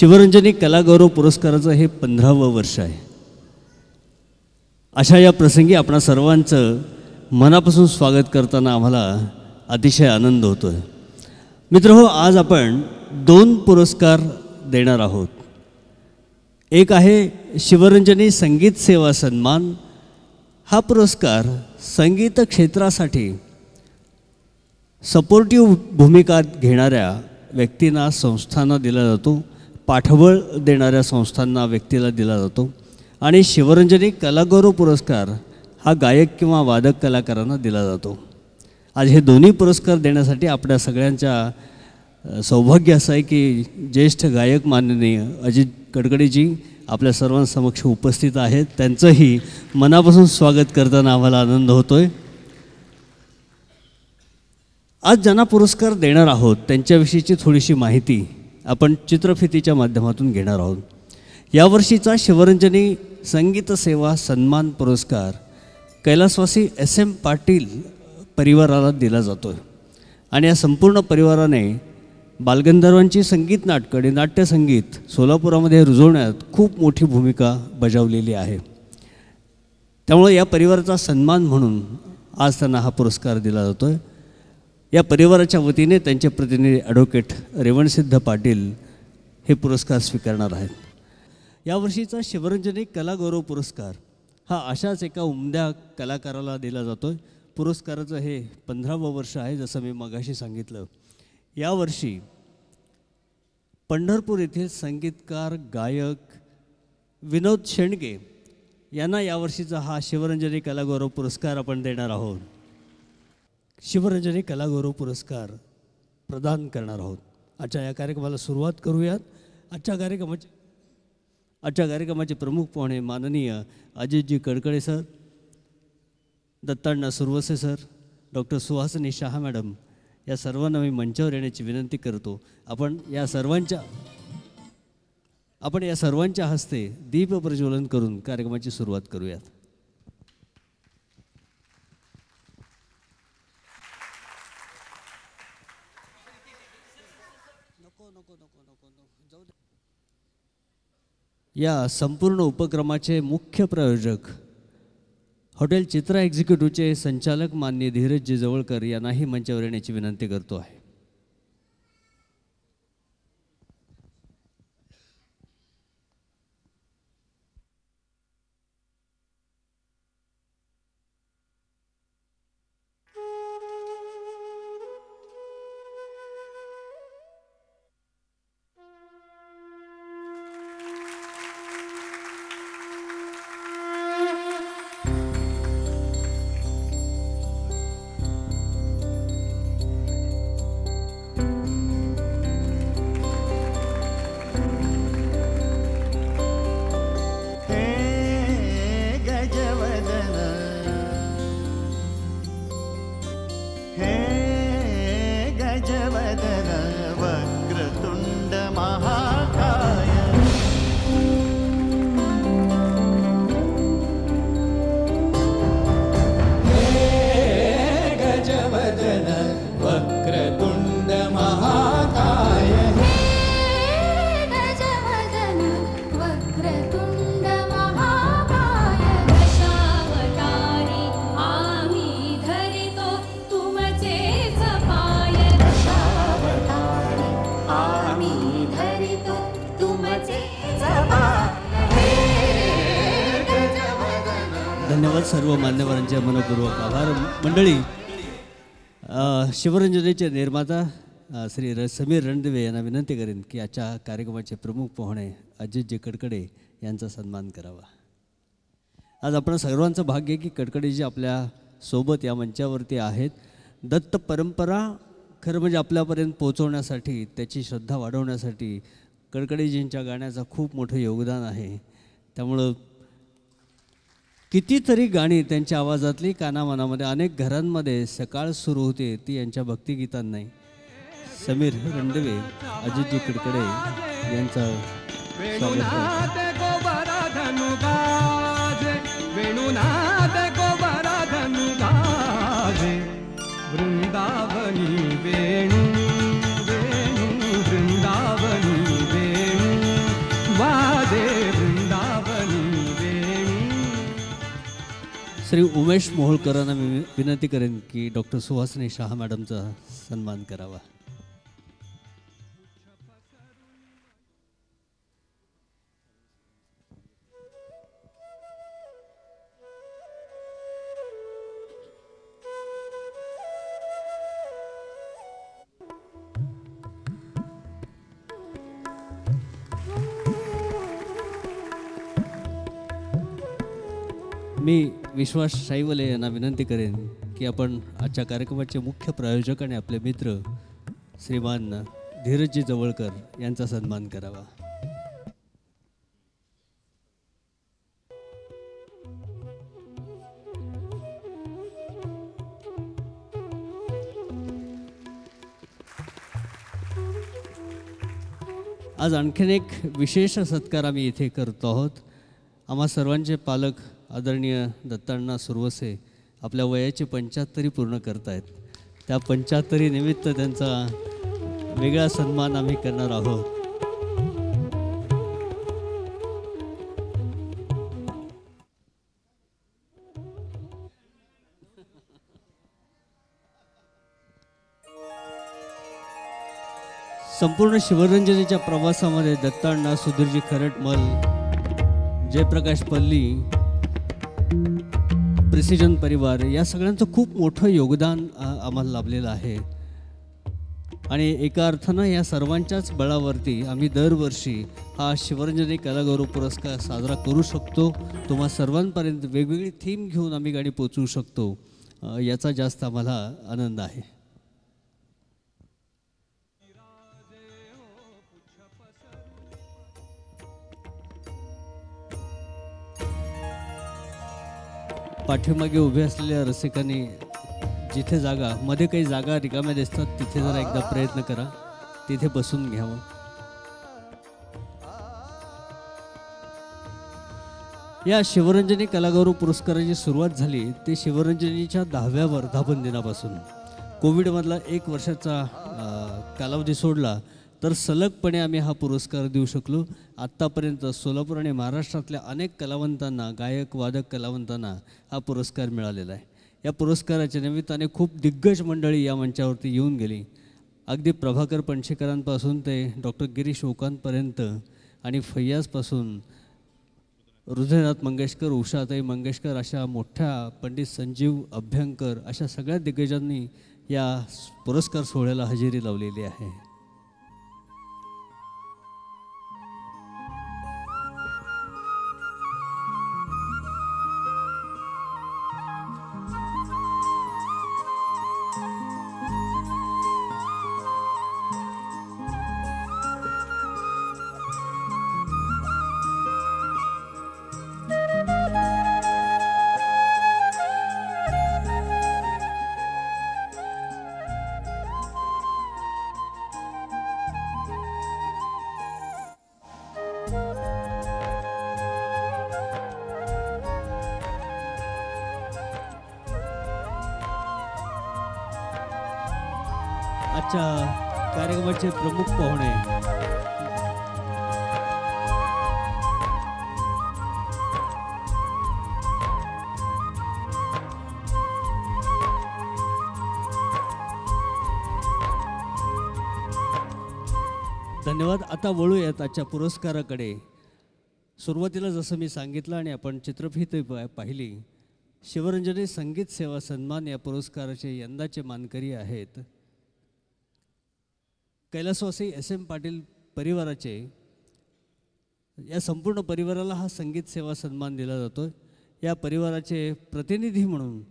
शिवरंजनी कलागौरव पुरस्काराचं हे 15वं वर्ष आहे. अशा या प्रसंगी आपणा सर्वांचं मनापासून स्वागत करताना आम्हाला अतिशय आनंद होतो आहे. मित्रहो, आज आपण 2 पुरस्कार देणार आहोत. एक आहे शिवरंजनी संगीत सेवा सन्मान. हा पुरस्कार संगीत क्षेत्रासाठी सपोर्टिव्ह भूमिका घेणाऱ्या व्यक्तींना, संस्थांना दिला जातो. पाठबळ देणाऱ्या संस्थांना, व्यक्तीला दिला जातो. आणि शिवरंजनी कलागौरव पुरस्कार हा गायक किंवा वादक कलाकारांना दिला जातो. आज हे दोन्ही पुरस्कार देण्यासाठी आपल्या सगळ्यांच्या सौभाग्य असं आहे की ज्येष्ठ गायक माननीय अजित कडकडेजी आपल्या सर्वांसमक्ष उपस्थित आहेत. त्यांचंही मनापासून स्वागत करताना आम्हाला आनंद होतो आहे. आज ज्यांना पुरस्कार देणार आहोत त्यांच्याविषयीची थोडीशी माहिती आपण चित्रफितीच्या माध्यमातून घेणार आहोत. यावर्षीचा शिवरंजनी संगीत सेवा सन्मान पुरस्कार कैलासवासी SM पाटील परिवाराला दिला जातो आहे. आणि या संपूर्ण परिवाराने बालगंधर्वांची संगीत नाटकं आणि नाट्यसंगीत सोलापुरामध्ये रुजवण्यात खूप मोठी भूमिका बजावलेली आहे. त्यामुळे या परिवाराचा सन्मान म्हणून आज त्यांना हा पुरस्कार दिला जातो आहे. या परिवाराच्या वतीने त्यांचे प्रतिनिधी ॲडव्होकेट रेवणसिद्ध पाटील हे पुरस्कार स्वीकारणार आहेत. यावर्षीचा शिवरंजनी कलागौरव पुरस्कार हा अशाच एका उमद्या कलाकाराला दिला जातो आहे. पुरस्काराचं हे 15वं वर्ष आहे. जसं मी मगाशी सांगितलं, यावर्षी पंढरपूर येथील संगीतकार गायक विनोद शेंडगे यांना यावर्षीचा हा शिवरंजनी कलागौरव पुरस्कार आपण देणार आहोत. शिवरंजनी कलागौरव पुरस्कार प्रदान करणार आहोत. आजच्या या कार्यक्रमाला सुरुवात करूयात. आजच्या कार्यक्रमाचे प्रमुख पाहुणे माननीय अजितजी कडकडे सर, दत्तांना Suravase sir, doctor Suhasini Shah madam या सर्वांना मी मंचावर येण्याची विनंती करतो. आपण या सर्वांच्या हस्ते दीप प्रज्वलन करून कार्यक्रमाची सुरुवात करूयात. या संपूर्ण उपक्रमाचे मुख्य प्रायोजक हॉटेल चित्रा एक्झिक्युटिव्हचे संचालक माननीय धीरजजी जवळकर यांनाही मंचावर येण्याची विनंती करतो आहे. धन्यवाद सर्व मान्यवरांचे मनपूर्वक आभार. मंडळी, शिवरंजनीचे निर्माता श्री समीर रणदिवे यांना विनंती करेन की आजच्या कार्यक्रमाचे प्रमुख पाहुणे अजितजी कडकडे यांचा सन्मान करावा. आज आपण सर्वांचं भाग्य आहे की कडकडेजी आपल्या सोबत या मंचावरती आहेत. दत्त परंपरा खरं म्हणजे आपल्यापर्यंत पोहोचवण्यासाठी, त्याची श्रद्धा वाढवण्यासाठी कडकडेजींच्या गाण्याचं खूप मोठं योगदान आहे. त्यामुळं कितीतरी गाणी त्यांच्या आवाजातली कानामनामध्ये, अनेक घरांमध्ये सकाळ सुरू होते ती यांच्या भक्तिगीतांनी. समीर रणदिवे, अजितजी कडकडे यांचं स्वागत वृंदावनी वेणु वेणु वृंदावनी वेणु श्री उमेश मोहोळकरांना मी विनंती करेन की डॉक्टर सुहासिनी शहा मॅडमचा सन्मान करावा. मी विश्वास शाईवले यांना विनंती करेन की आपण आजच्या कार्यक्रमाचे मुख्य प्रायोजक आणि आपले मित्र श्रीमान धीरजजी जवळकर यांचा सन्मान करावा. आज आणखीन एक विशेष सत्कार आम्ही इथे करतो आहोत. आम्हा सर्वांचे पालक आदरणीय दत्तांना सुरवसे आपल्या वयाची 75 पूर्ण करतायत. त्या 75 निमित्त त्यांचा वेगळा सन्मान आम्ही करणार आहोत. संपूर्ण शिवरंजनीच्या प्रवासामध्ये दत्तांना, सुधीरजी खरटमल, जयप्रकाश पल्ली, प्रिसिजन परिवार या सगळ्यांचं खूप मोठं योगदान आम्हाला लाभलेलं आहे. आणि एका अर्थानं या सर्वांच्याच बळावरती आम्ही दरवर्षी हा शिवरंजनी कलागौरव पुरस्कार साजरा करू शकतो. तुम्हा सर्वांपर्यंत वेगवेगळी थीम घेऊन आम्ही गाडी पोचवू शकतो, याचा जास्त आम्हाला आनंद आहे. पाठीमागे उभे असलेल्या रसिकांनी जिथे मध्ये काही जागा रिकाम्या दिसतात तिथे जरा एकदा प्रयत्न करा, तिथे बसून घ्यावं. या शिवरंजनी कलागौरव पुरस्काराची सुरुवात झाली ते शिवरंजनीच्या 10व्या वर्धापन दिनापासून. कोविडमधला 1 वर्षाचा कालावधी सोडला तर सलगपणे आम्ही हा पुरस्कार देऊ शकलो. आत्तापर्यंत सोलापूर आणि महाराष्ट्रातल्या अनेक कलावंतांना, गायक वादक कलावंतांना हा पुरस्कार मिळालेला आहे. या पुरस्काराच्या निमित्ताने खूप दिग्गज मंडळी या मंचावरती येऊन गेली. अगदी प्रभाकर पणशीकरांपासून ते डॉक्टर गिरीश ओकांपर्यंत आणि फैयाजपासून हृदयनाथ मंगेशकर, उषाताई मंगेशकर अशा मोठ्या, पंडित संजीव अभ्यंकर अशा सगळ्या दिग्गजांनी या पुरस्कार सोहळ्याला हजेरी लावलेली आहे. आजच्या कार्यक्रमाचे प्रमुख पाहुणे धन्यवाद. आता वळूयात आजच्या पुरस्काराकडे. सुरुवातीला जसं मी सांगितलं आणि आपण चित्रफित पाहिली, शिवरंजनी संगीत सेवा सन्मान या पुरस्काराचे यंदाचे मानकरी आहेत कैलासवासी SM पाटील परिवाराचे. या संपूर्ण परिवाराला हा संगीत सेवा सन्मान दिला जातो. या परिवाराचे प्रतिनिधी म्हणून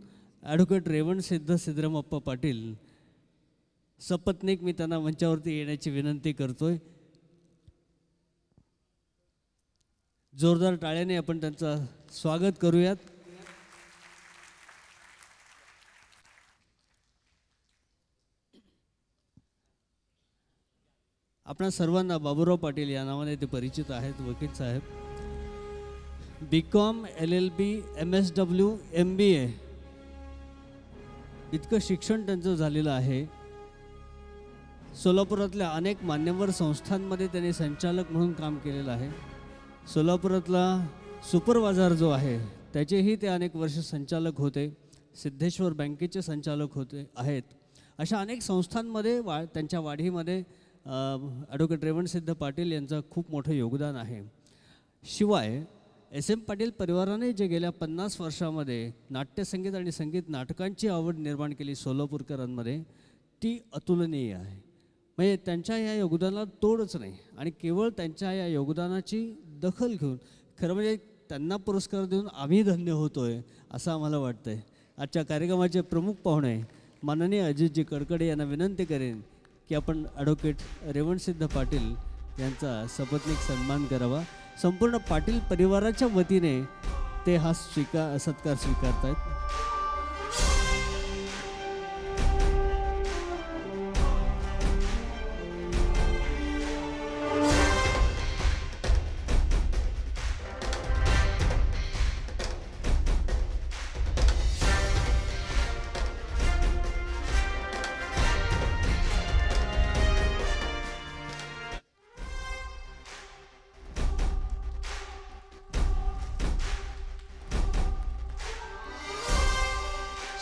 ॲडव्होकेट रेवण सिद्धरामप्पा पाटील सपत्नीक मी त्यांना मंचावरती येण्याची विनंती करतोय. जोरदार टाळ्याने आपण त्यांचं स्वागत करूयात. आपणा सर्वांना बाबूराव पाटील या नावाने ते परिचित आहेत, वकील साहेब. BCom, LLB, MSW, MBA इतकं शिक्षण त्यांचं झालेलं आहे. सोलापुरातल्या अनेक मान्यवर संस्थांमध्ये त्यांनी संचालक म्हणून काम केलेलं आहे. सोलापुरातला सुपर बाजार जो आहे त्याचेही ते अनेक वर्ष संचालक होते. सिद्धेश्वर बँकेचे संचालक आहेत. अशा अनेक संस्थांमध्ये त्यांच्या वाढीमध्ये ॲडव्होकेट रेवणसिद्ध पाटील यांचं खूप मोठं योगदान आहे. शिवाय एस एम पाटील परिवाराने जे गेल्या 50 वर्षामध्ये नाट्यसंगीत आणि संगीत नाटकांची आवड निर्माण केली सोलापूरकरांमध्ये, ती अतुलनीय आहे. म्हणजे त्यांच्या या योगदानाला तोडच नाही. आणि केवळ त्यांच्या या योगदानाची दखल घेऊन खरं म्हणजे त्यांना पुरस्कार देऊन आम्ही धन्य होतो आहे असं आम्हाला वाटतं आहे. आजच्या कार्यक्रमाचे प्रमुख पाहुणे माननीय अजितजी कडकडे यांना विनंती करेन की आपण ॲडव्होकेट रेवणसिद्ध पाटील यांचा सपत्नीक सन्मान करावा. संपूर्ण पाटील परिवाराच्या वतीने ते हा सत्कार स्वीकारत आहेत.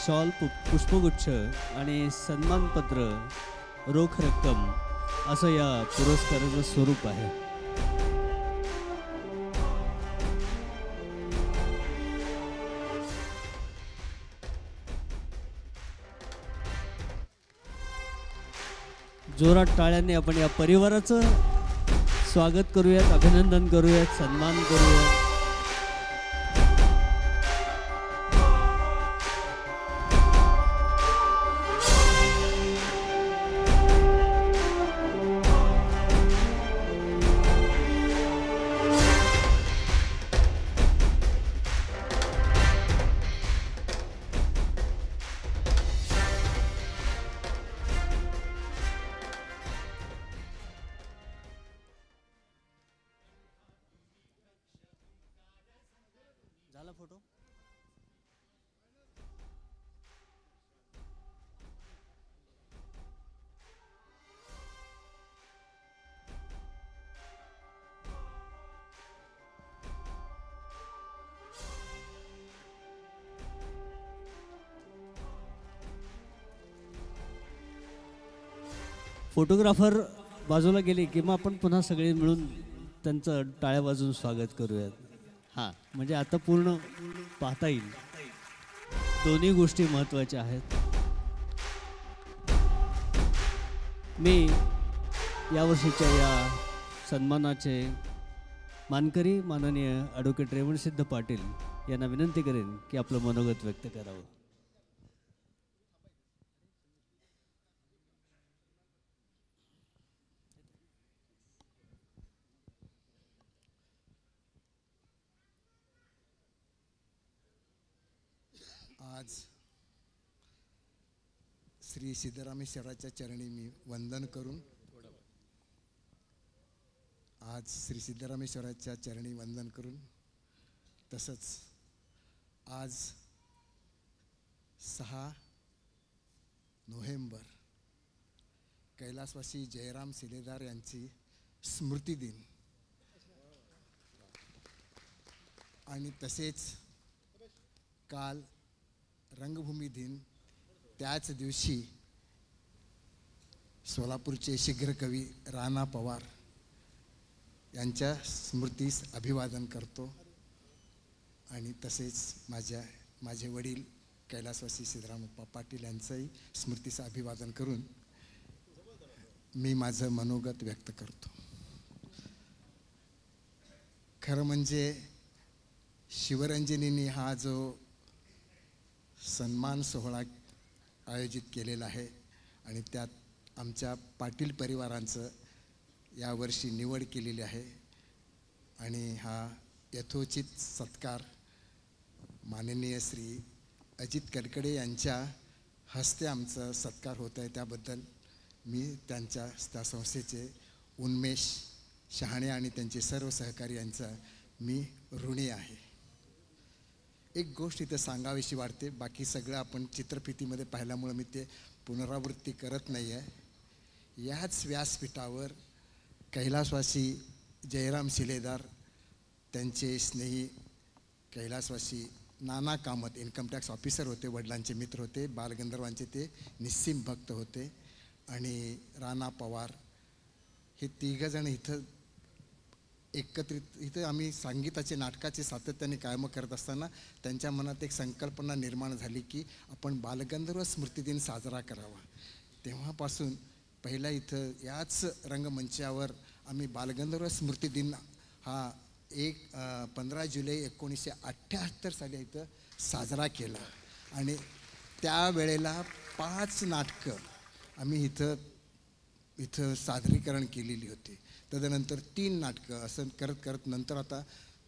शॉल, पुष्पगुच्छ आणि सन्मानपत्र, रोख रक्कम असं या पुरस्काराचं स्वरूप आहे. जोरात टाळ्यांनी आपण या परिवाराचं स्वागत करूयात, अभिनंदन करूयात, सन्मान करूयात. झाला फोटो. फोटोग्राफर बाजूला गेले की मग आपण पुन्हा सगळे मिळून त्यांचं टाळ्या वाजवून स्वागत करूयात. हां, म्हणजे आता पूर्ण पाहता येईल. दोन्ही गोष्टी महत्त्वाच्या आहेत. मी यावर्षीच्या या सन्मानाचे मानकरी माननीय ॲडव्होकेट रेवणसिद्ध पाटील यांना विनंती करेन की आपलं मनोगत व्यक्त करावं. आज श्री सिद्धरामेश्वराच्या चरणी मी वंदन करून तसंच आज 6 नोव्हेंबर कैलासवासी जयराम शिलेदार यांची स्मृती दिन आणि तसेच काल रंगभूमी दिन, त्याच दिवशी सोलापूरचे शीघ्र कवी राणा पवार यांच्या स्मृतीस अभिवादन करतो. आणि तसेच माझे वडील कैलासवासी सिद्धरामप्पा पाटील यांचंही स्मृतीचं अभिवादन करून मी माझं मनोगत व्यक्त करतो. खरं म्हणजे शिवरंजनीने हा जो सन्मान सोहळा आयोजित केलेला आहे आणि त्यात आमच्या पाटील परिवारांचं यावर्षी निवड केलेली आहे आणि हा यथोचित सत्कार माननीय श्री अजित कडकडे यांच्या हस्ते आमचा सत्कार होत आहे. त्याबद्दल मी त्या संस्थेचे उन्मेष शहाणे आणि त्यांचे सर्व सहकारी यांचा मी ऋणी आहे. एक गोष्ट इथं सांगावीशी वाटते, बाकी सगळं आपण चित्रफितीमध्ये पाहिल्यामुळं मी ते पुनरावृत्ती करत नाही आहे. याच व्यासपीठावर कैलासवासी जयराम शिलेदार, त्यांचे स्नेही कैलासवासी नाना कामत इन्कम टॅक्स ऑफिसर होते, वडिलांचे मित्र होते, बालगंधर्वांचे ते निस्सीम भक्त होते, आणि राणा पवार हे तिघंजण इथं एकत्रित इथं आम्ही संगीताचे नाटकाचे सातत्याने कायम करत असताना त्यांच्या मनात एक संकल्पना निर्माण झाली की आपण बालगंधर्व स्मृती दिन साजरा करावा. तेव्हापासून पहिला इथं याच रंगमंचावर आम्ही बालगंधर्व स्मृती दिन हा 15 जुलै 1978 साली इथं साजरा केला. आणि त्यावेळेला 5 नाटकं आम्ही इथं सादरीकरण केलेली होती. तदनंतर 3 नाटकं असं करत करत नंतर आता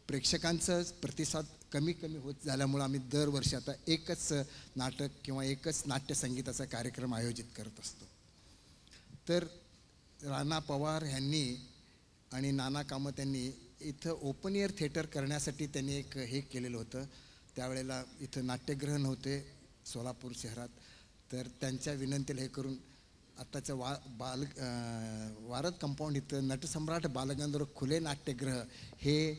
प्रेक्षकांचा प्रतिसाद कमी होत झाल्यामुळं आम्ही दरवर्षी आता एकच नाटक किंवा एकच नाट्यसंगीताचा कार्यक्रम आयोजित करत असतो. तर राणा पवार ह्यांनी आणि नाना कामत यांनी इथं ओपन एअर थिएटर करण्यासाठी त्यांनी एक हे केलेलं होतं. त्यावेळेला इथं नाट्यगृह नव्हते सोलापूर शहरात. तर त्यांच्या विनंतीला हे करून आत्ताचं वारद कंपाऊंड इथं नटसम्राट बालगंधर्व खुले नाट्यगृह हे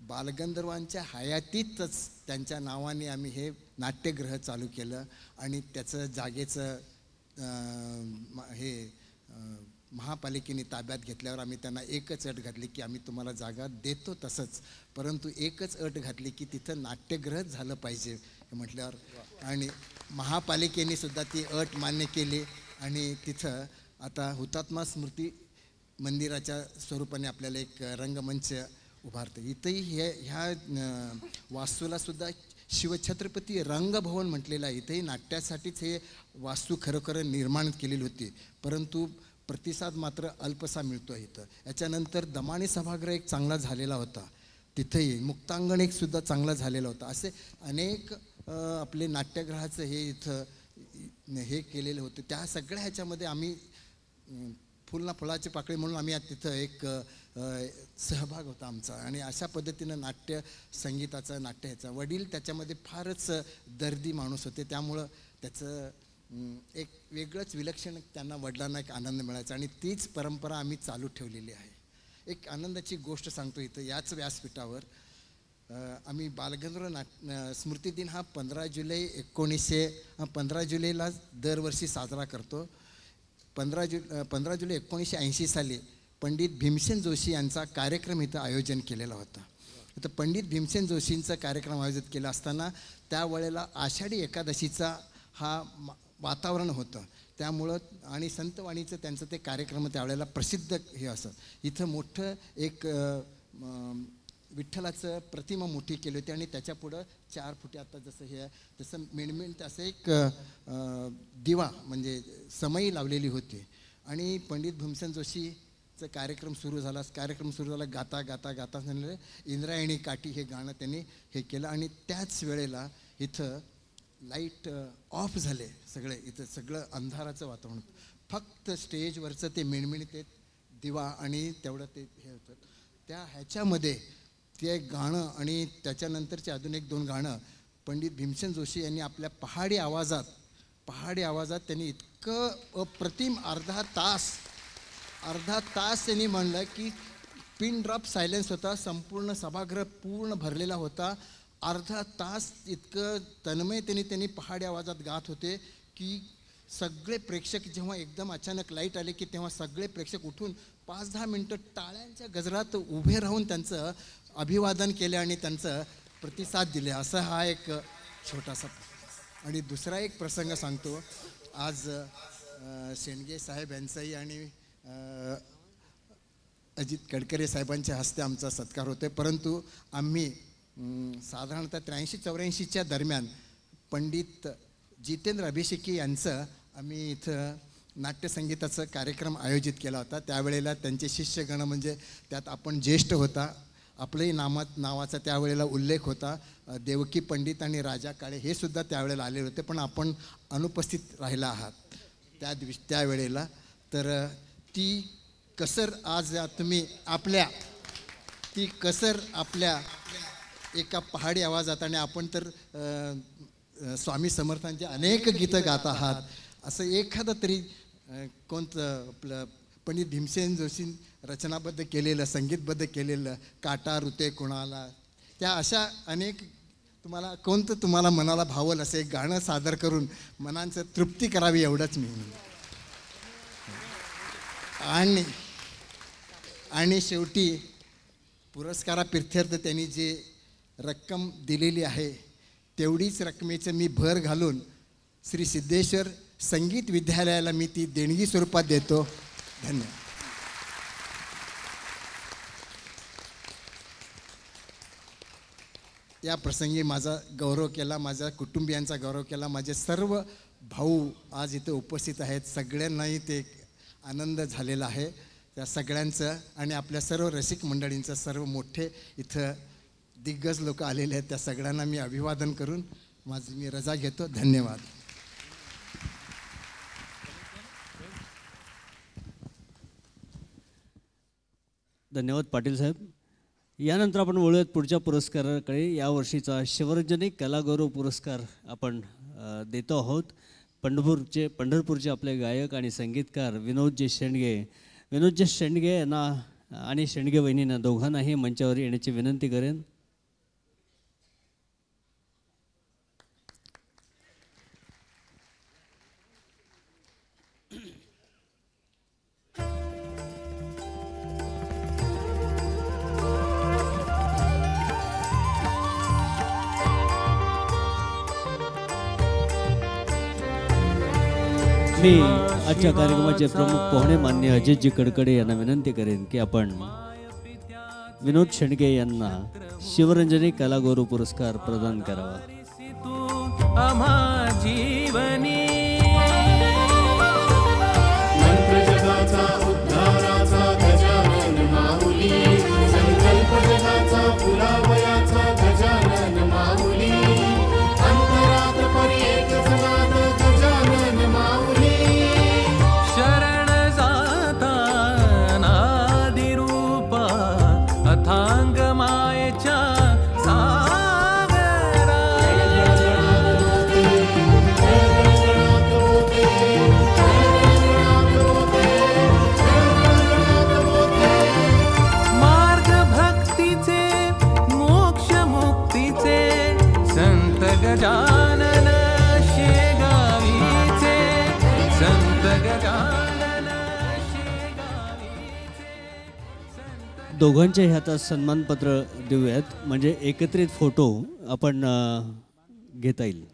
बालगंधर्वांच्या हयातीतच त्यांच्या नावाने आम्ही हे नाट्यगृह चालू केलं. आणि त्याचं जागेचं महापालिकेने ताब्यात घेतल्यावर आम्ही त्यांना एकच अट घातली की आम्ही तुम्हाला जागा देतो तसंच, परंतु एकच अट घातली की तिथं नाट्यगृह झालं पाहिजे हे म्हटल्यावर, आणि महापालिकेने सुद्धा ती अट मान्य केली. आणि तिथं आता हुतात्मा स्मृती मंदिराच्या स्वरूपाने आपल्याला एक रंगमंच उभारतं. इथंही ह्या वास्तूला सुद्धा शिवछत्रपती रंगभवन म्हटलेलं आहे. इथेही नाट्यासाठीच हे वास्तू खरोखर निर्माण केलेली होती, परंतु प्रतिसाद मात्र अल्पसा मिळतो आहे इथं. याच्यानंतर दमाणी सभागृह एक चांगला झालेला होता, तिथेही मुक्तांगण एक सुद्धा चांगला झालेला होता. असे अनेक आपले नाट्यगृहाचं हे इथं हे केलेले होते. त्या सगळ्या ह्याच्यामध्ये आम्ही फुलाची पाकळी म्हणून आम्ही तिथं एक सहभाग होता आमचा. आणि अशा पद्धतीनं नाट्य संगीताचा नाट्य ह्याचा वडील त्याच्यामध्ये फारच दर्दी माणूस होते, त्यामुळं त्याचं एक वेगळंच विलक्षण त्यांना वडिलांना एक आनंद मिळायचा आणि तीच परंपरा आम्ही चालू ठेवलेली आहे. एक आनंदाची गोष्ट सांगतो इथं याच व्यासपीठावर. आम्ही बालगंधर्व स्मृती दिन हा 15 जुलैला दरवर्षी साजरा करतो. 15 जुलै 1980 साली पंडित भीमसेन जोशी यांचा कार्यक्रम इथं आयोजन केलेला होता. तर पंडित भीमसेन जोशींचा कार्यक्रम आयोजित केला असताना त्यावेळेला आषाढी एकादशीचा हा वातावरण होतं, त्यामुळं आणि संतवाणीचं त्यांचं ते कार्यक्रम त्यावेळेला प्रसिद्ध हे असं. इथं मोठं एक विठ्ठलाचं प्रतिमा मोठी केली होती आणि त्याच्यापुढं 4 फुटे आता जसं हे तसं मिणमिण असं एक दिवा म्हणजे समई लावलेली होती. आणि पंडित भीमसेन जोशीचं कार्यक्रम सुरू झाला. गाता झालेलं इंद्रायणी काठी हे गाणं त्यांनी हे केलं. आणि त्याच वेळेला इथं लाईट ऑफ झाले सगळे, इथं सगळं अंधाराचं वातावरण, फक्त स्टेजवरचं ते मिणमिण ते दिवा आणि तेवढं ते हे होतं. त्या ह्याच्यामध्ये ते गाणं आणि त्याच्यानंतरचे अजून 1-2 गाणं पंडित भीमसेन जोशी यांनी आपल्या पहाडी आवाजात त्यांनी इतकं अप्रतिम अर्धा तास त्यांनी म्हणलं की पिन ड्रॉप सायलेन्स होता, संपूर्ण सभागृह पूर्ण भरलेला होता. अर्धा तास इतकं तन्मयतेने त्यांनी पहाडी आवाजात गात होते की सगळे प्रेक्षक जेव्हा एकदम अचानक लाईट आले की तेव्हा सगळे प्रेक्षक उठून 5-10 मिनटं टाळ्यांच्या गजरात उभे राहून त्यांचं अभिवादन केले आणि त्यांचं प्रतिसाद दिले. असा हा एक छोटासा. आणि दुसरा एक प्रसंग सांगतो. आज शेंडगे साहेब यांचाही आणि अजित कडकरे साहेबांच्या हस्ते आमचा सत्कार होते, परंतु आम्ही साधारणतः 83-84च्या दरम्यान पंडित जितेंद्र अभिषेकी यांचं आम्ही इथं नाट्यसंगीताचा कार्यक्रम आयोजित केला होता. त्यावेळेला त्यांचे शिष्यगण म्हणजे त्यात आपण ज्येष्ठ होता, आपलंही नावाचा त्यावेळेला उल्लेख होता. देवकी पंडित आणि राजा काळे हे सुद्धा त्यावेळेला आलेले होते, पण आपण अनुपस्थित राहिला आहात त्यावेळेला. तर ती कसर आज तुम्ही आपल्या एका पहाडी आवाजात, आणि आपण तर स्वामी समर्थांचे अनेक गीतं गात आहात, असं एखादं तरी कोणतं आपलं पंडित भीमसेन जोशी रचनाबद्ध केलेलं संगीतबद्ध केलेलं काटा रुते कुणाला त्या अशा अनेक तुम्हाला कोणतं तुम्हाला मनाला भावल असे गाणं सादर करून मनांचं तृप्ती करावी एवढंच मी आणि शेवटी पुरस्काराप्रीत्यर्थ त्यांनी जे रक्कम दिलेली आहे तेवढीच रकमेचं मी भर घालून श्री सिद्धेश्वर संगीत विद्यालयाला मी ती देणगी स्वरूपात देतो. धन्यवाद. या प्रसंगी माझा गौरव केला, माझ्या कुटुंबियांचा गौरव केला. माझे सर्व भाऊ आज इथे उपस्थित आहेत. सगळ्यांनाही ते आनंद झालेला आहे. त्या सगळ्यांचं आणि आपल्या सर्व रसिक मंडळींचं, सर्व मोठे इथं दिग्गज लोक आलेले आहेत, त्या सगळ्यांना मी अभिवादन करून माझी मी रजा घेतो. धन्यवाद. धन्यवाद पाटील साहेब. यानंतर आपण वळूयात पुढच्या पुरस्काराकडे. यावर्षीचा शिवरंजनी कलागौरव पुरस्कार आपण देतो आहोत. पंढरपूरचे आपले गायक आणि संगीतकार विनोदजी शेंडगे यांना आणि शेंडगे वहिनींना दोघांनाही मंचावर येण्याची विनंती करेन. मी आजच्या कार्यक्रमाचे प्रमुख पाहुणे मान्य अजितजी कडकडे यांना विनंती करेन की आपण विनोद शेंडगे यांना शिवरंजनी कलागौरव पुरस्कार प्रदान करावा. दोघांच्याही हातात सन्मानपत्र देऊयात, म्हणजे एकत्रित फोटो आपण घेता येईल.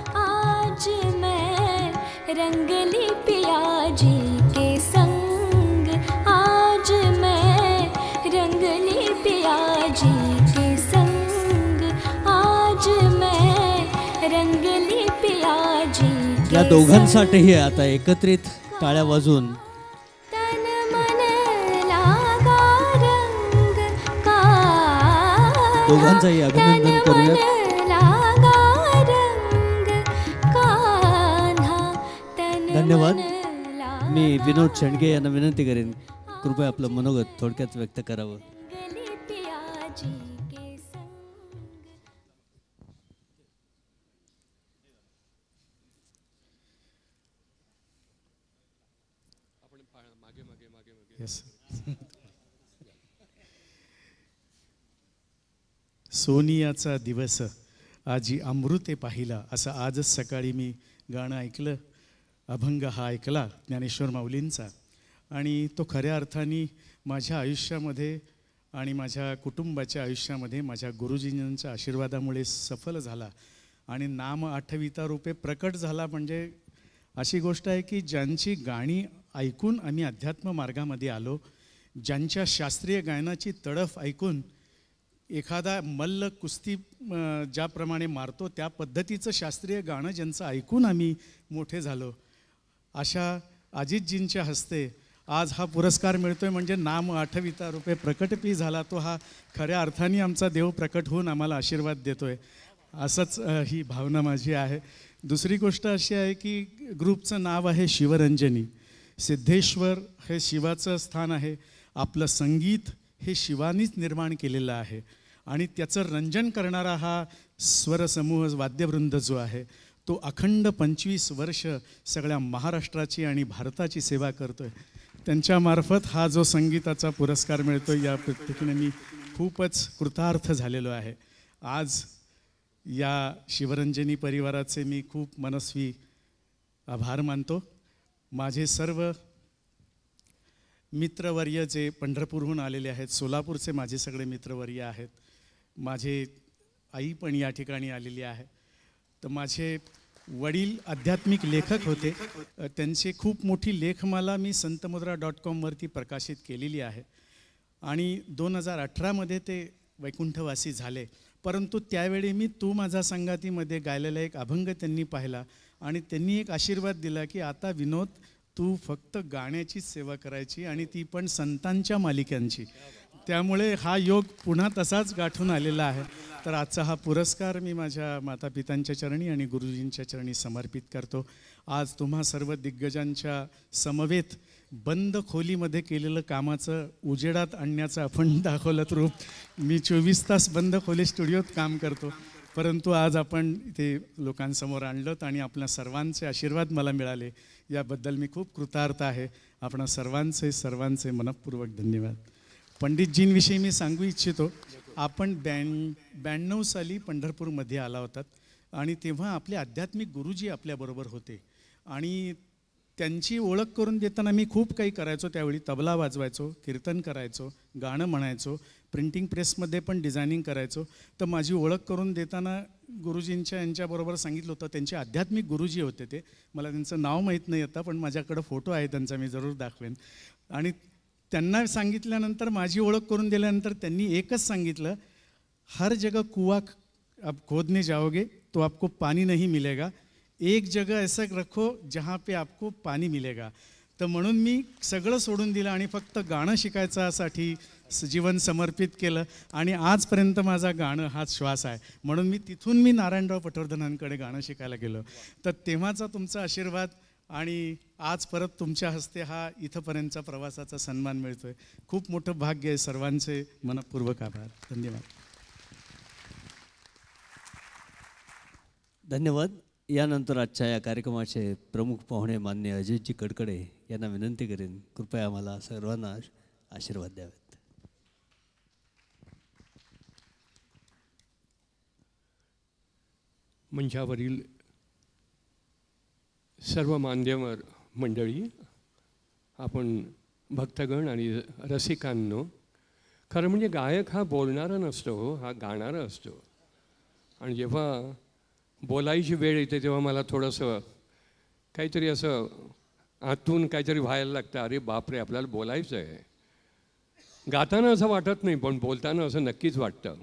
आज मैं रंगली पियाजी के संग, आज मैं रंगली पियाजी के संग, आज मैं रंगली पियाजी. या दोघांसाठीही आता एकत्रित टाळ्या वाजवून दोघांचंही अभिनंदन करूयात. धन्यवाद. मी विनोद शेंडगे यांना विनंती करेन कृपया आपलं मनोगत थोडक्यात व्यक्त करावं. सोनियाचा दिवस आजी अमृते पाहिला, असं आजच सकाळी मी गाणं ऐकलं. अभंग हा ऐकला ज्ञानेश्वर माऊलींचा, आणि तो खऱ्या अर्थाने माझ्या आयुष्यामध्ये आणि माझ्या कुटुंबाच्या आयुष्यामध्ये माझ्या गुरुजींच्या आशीर्वादामुळे सफल झाला. आणि नाम आठविता रूपे प्रकट झाला. म्हणजे अशी गोष्ट आहे की ज्यांची गाणी ऐकून आम्ही अध्यात्म मार्गामध्ये आलो, ज्यांच्या शास्त्रीय गायनाची तडफ ऐकून एखादा मल्ल कुस्ती ज्याप्रमाणे मारतो त्या पद्धतीचं शास्त्रीय गाणं ज्यांचं ऐकून आम्ही मोठे झालो, अशा अजितजींच्या हस्ते आज हा पुरस्कार मिळतोय. म्हणजे नाम आठविता रूपे प्रकटपी झाला, तो हा खऱ्या अर्थाने आमचा देव प्रकट होऊन आम्हाला आशीर्वाद देतोय. असंच ही भावना माझी आहे. दुसरी गोष्ट अशी आहे की ग्रुपचं नाव आहे शिवरंजनी. सिद्धेश्वर हे शिवाचं स्थान आहे. आपलं संगीत हे शिवानीच निर्माण केलेलं आहे आणि त्याचं रंजन करणारा हा स्वरसमूह वाद्यवृंद जो आहे तो अखंड 25 वर्ष सगळ्या महाराष्ट्राची आणि भारताची सेवा करतो आहे. त्यांच्यामार्फत हा जो संगीताचा पुरस्कार मिळतो या पद्धतीने मी खूपच कृतार्थ झालेलो आहे. आज या शिवरंजनी परिवाराचे मी खूप मनस्वी आभार मानतो. माझे सर्व मित्रवर्य जे पंढरपूरहून आलेले आहेत, सोलापूरचे माझे सगळे मित्रवर्य आहेत. माझे आई पण या ठिकाणी आलेली आहे. तर माझे वडील आध्यात्मिक लेखक होते. त्यांची खूप मोठी लेखमाला मी संतमुद्रा.com वरती प्रकाशित केलेली आहे आणि 2018मध्ये ते वैकुंठवासी झाले. परंतु त्यावेळी मी तू माझा संगातीमध्ये गायलेला एक अभंग त्यांनी पाहिला आणि त्यांनी एक आशीर्वाद दिला की आता विनोद तू फक्त गाण्याचीच सेवा करायची आणि ती पण संतांच्या मालिकांची. त्यामुळे हा योग पुन्हा तसाच गाठून आलेला आहे. तर आजचा हा पुरस्कार मी माझ्या मातापितांच्या चरणी आणि गुरुजींच्या चरणी समर्पित करतो. आज तुम्हा सर्व दिग्गजांच्या समवेत बंद खोलीमध्ये केलेलं कामाचं उजेडात आणण्याचं आपण दाखवलं रूप. मी 24 तास बंद खोली स्टुडिओत काम करतो, परंतु आज आपण इथे लोकांसमोर आणलं आणि आपल्या सर्वांचे आशीर्वाद मला मिळाले याबद्दल मी खूप कृतार्थ आहे. आपणा सर्वांचे मनःपूर्वक धन्यवाद. पंडितजींविषयी मी सांगू इच्छितो. आपण 92 साली पंढरपूरमध्ये आला होतात आणि तेव्हा आपले आध्यात्मिक गुरुजी आपल्याबरोबर होते आणि त्यांची ओळख करून देताना मी खूप काही करायचो. त्यावेळी तबला वाजवायचो, कीर्तन करायचो, गाणं म्हणायचो, प्रिंटिंग प्रेसमध्ये पण डिझायनिंग करायचो. तर माझी ओळख करून देताना गुरुजींच्या यांच्याबरोबर सांगितलं होतं. त्यांचे आध्यात्मिक गुरुजी होते ते. मला त्यांचं नाव माहीत नाही आता, पण माझ्याकडं फोटो आहे त्यांचा, मी जरूर दाखवेन. आणि त्यांना सांगितल्यानंतर माझी ओळख करून दिल्यानंतर त्यांनी एकच सांगितलं, हर जगह कुआं आप खोदने जाओगे तो आपको पानी नहीं मिलेगा, एक जगह ऐसा रखो जहाँ पे आपको पानी मिलेगा. तर म्हणून मी सगळं सोडून दिलं आणि फक्त गाणं शिकायच्यासाठी जीवन समर्पित केलं आणि आजपर्यंत माझा गाणं हाच श्वास आहे. म्हणून मी तिथून नारायणराव पटवर्धनांकडे गाणं शिकायला गेलो. तर तेव्हाचा तुमचा आशीर्वाद आणि आज परत तुमच्या हस्ते हा इथंपर्यंतचा प्रवासाचा सन्मान मिळतो आहे. खूप मोठं भाग्य आहे. सर्वांचे मनःपूर्वक आभार. धन्यवाद. धन्यवाद. यानंतर आजच्या या कार्यक्रमाचे प्रमुख पाहुणे मान्य अजितजी कडकडे यांना विनंती करेन, कृपया आम्हाला सर्वांना आशीर्वाद द्यावेत. मंचावरील सर्व मान्यवर मंडळी, आपण भक्तगण आणि रसिकांनो, खरं म्हणजे गायक हा बोलणारा नसतो, हा गाणारा असतो. आणि जेव्हा बोलायची वेळ येते तेव्हा मला थोडंसं काहीतरी असं आतून काहीतरी व्हायला लागतं, अरे बापरे आपल्याला बोलायचं आहे. गाताना असं वाटत नाही, पण बोलताना असं नक्कीच वाटतं.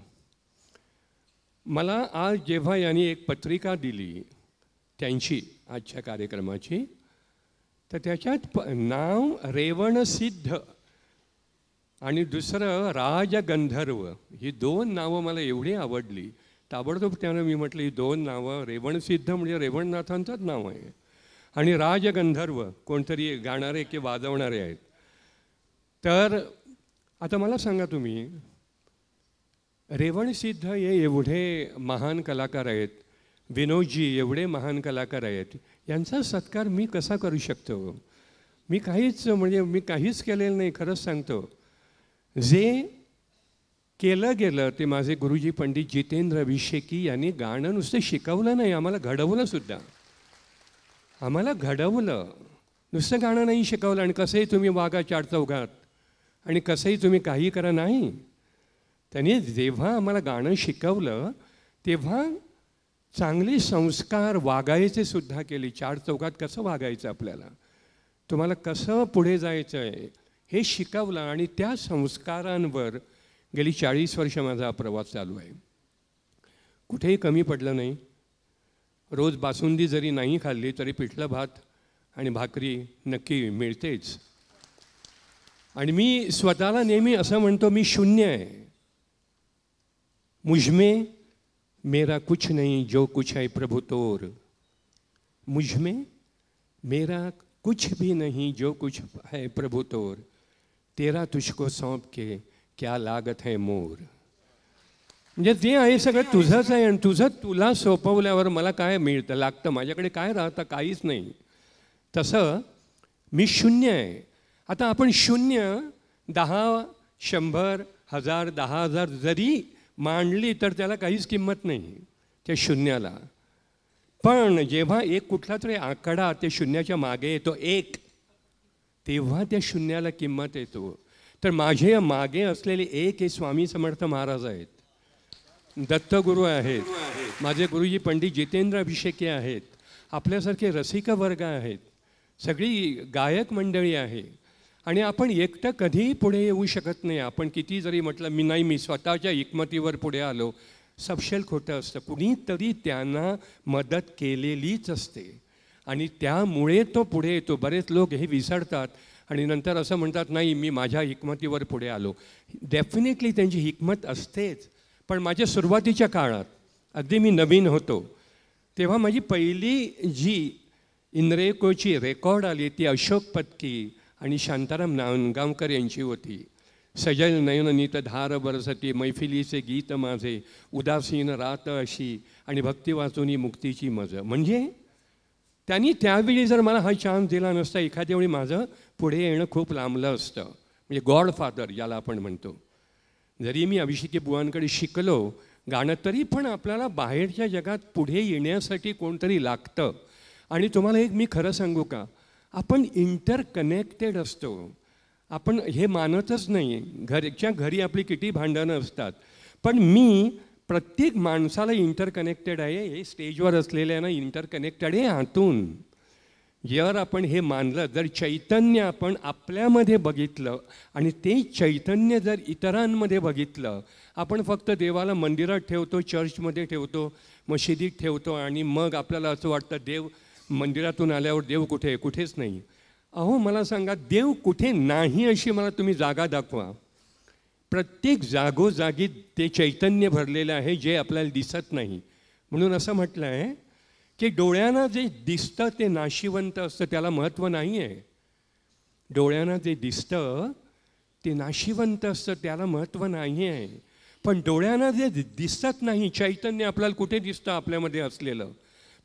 मला आज जेव्हा यांनी एक पत्रिका दिली त्यांची आजच्या कार्यक्रमाची, तर त्याच्यात नाव रेवणसिद्ध आणि दुसरं राजगंधर्व, ही दोन नावं मला एवढी आवडली. ताबडतोब त्यानं मी म्हटलं ही दोन नावं, रेवणसिद्ध म्हणजे रेवणनाथांचंच नाव आहे आणि राजगंधर्व कोणतरी गाणारे की वाजवणारे आहेत. तर आता मला सांगा तुम्ही, रेवणसिद्ध हे एवढे महान कलाकार आहेत, विनोदजी एवढे महान कलाकार आहेत, यांचा सत्कार मी कसा करू शकतो? मी काहीच केलेलं नाही, खरंच सांगतो. जे केलं गेलं ते माझे गुरुजी पंडित जितेंद्र अभिषेकी यांनी गाणं नुसतं शिकवलं नाही, आम्हाला घडवलं सुद्धा. आम्हाला घडवलं, नुसतं गाणं नाही शिकवलं. आणि कसंही तुम्ही वागा चार चौघात आणि कसंही तुम्ही काही करा नाही. त्यांनी जेव्हा आम्हाला गाणं शिकवलं तेव्हा चांगले संस्कार वागायचे सुद्धा केले. चार चौघात कसं वागायचं, आपल्याला तुम्हाला कसं पुढे जायचं आहे हे शिकवलं आणि त्या संस्कारांवर गेली 40 वर्ष माझा प्रवास चालू आहे. कुठेही कमी पडलं नाही. रोज बासुंदी जरी नाही खाल्ली तरी पिठलं भात आणि भाकरी नक्की मिळतेच. आणि मी स्वतःला नेहमी असं म्हणतो, मी शून्य आहे, मुझमे मेरा कुछ नहीं जो कुछ है प्रभु तोर, मुझ में मेरा कुछ भी नहीं जो कुछ है प्रभु तोर, तेरा तुझको सौंप के क्या लागत है मोर. म्हणजे ते आहे सगळं तुझंच आहे आणि तुझं तुला सोपवल्यावर मला काय मिळतं, लागतं, माझ्याकडे काय राहतं, काहीच नाही. तसं मी शून्य आहे. आता आपण शून्य 10, 100, 1000, 10,000 जरी मांडली तर त्याला काहीच किंमत नाही त्या शून्याला. पण जेव्हा एक कुठला तरी आकडा त्या शून्याच्या मागे येतो, एक, तेव्हा त्या शून्याला किंमत येतो. तर माझे मागे असलेले एक हे स्वामी समर्थ महाराज आहेत, दत्तगुरू आहेत, माझे गुरुजी पंडित जितेंद्र अभिषेकी आहेत, आपल्यासारखे रसिक वर्ग आहेत, सगळी गायक मंडळी आहे. आणि आपण एकटं कधीही पुढे येऊ शकत नाही. आपण किती जरी म्हटलं मी स्वतःच्या हिकमतीवर पुढे आलो, सपशेल खोटं असतं. कुणीतरी त्यांना मदत केलेलीच असते आणि त्यामुळे तो पुढे येतो. बरेच लोक हे विसरतात आणि नंतर असं म्हणतात नाही मी माझ्या हिकमतीवर पुढे आलो. डेफिनेटली त्यांची हिकमत असतेच. पण माझ्या सुरुवातीच्या काळात अगदी मी नवीन होतो तेव्हा माझी पहिली जी इंद्रेकोची रेकॉर्ड आली ती अशोक पत्की आणि शांताराम नांदगावकर यांची होती. सजल नयननीत धार बरसती, मैफिलीचे गीत माझे, उदासीन रात अशी, आणि भक्ती वाचुनी मुक्तीची मज. म्हणजे त्यांनी त्यावेळी जर मला हा चान्स दिला नसता, एखाद्या वेळी माझं पुढे येणं खूप लांबलं असतं. म्हणजे गॉडफादर ज्याला आपण म्हणतो. जरी मी अभिषेकी बुवांकडे शिकलो गाणं, तरी पण आपल्याला बाहेरच्या जगात पुढे येण्यासाठी कोणतरी लागतं. आणि तुम्हाला एक मी खरं सांगू का, आपण इंटरकनेक्टेड असतो. आपण हे मानतच नाही. घरच्या घरी आपली किती भांडणं असतात, पण मी प्रत्येक माणसाला इंटरकनेक्टेड आहे. हे स्टेजवर असलेल्यांना इंटरकनेक्टेड आहे आतून. जर आपण हे मानलं, जर चैतन्य आपण आपल्यामध्ये बघितलं आणि ते चैतन्य जर इतरांमध्ये बघितलं, आपण फक्त देवाला मंदिरात ठेवतो, चर्चमध्ये ठेवतो, मशिदीत ठेवतो आणि मग आपल्याला असं वाटतं देव मंदिरातून आल्यावर देव कुठे आहे? कुठेच नाही. अहो मला सांगा, देव कुठे नाही अशी मला तुम्ही जागा दाखवा. प्रत्येक जागोजागी ते चैतन्य भरलेलं आहे जे आपल्याला दिसत नाही. म्हणून असं म्हटलं आहे की डोळ्यांना जे दिसतं ते नाशिवंत असतं, त्याला महत्त्व नाही आहे. डोळ्यांना जे दिसतं ते नाशिवंत असतं, त्याला महत्त्व नाही आहे. पण डोळ्यांना जे दिसत नाही चैतन्य आपल्याला कुठे दिसतं? आपल्यामध्ये असलेलं,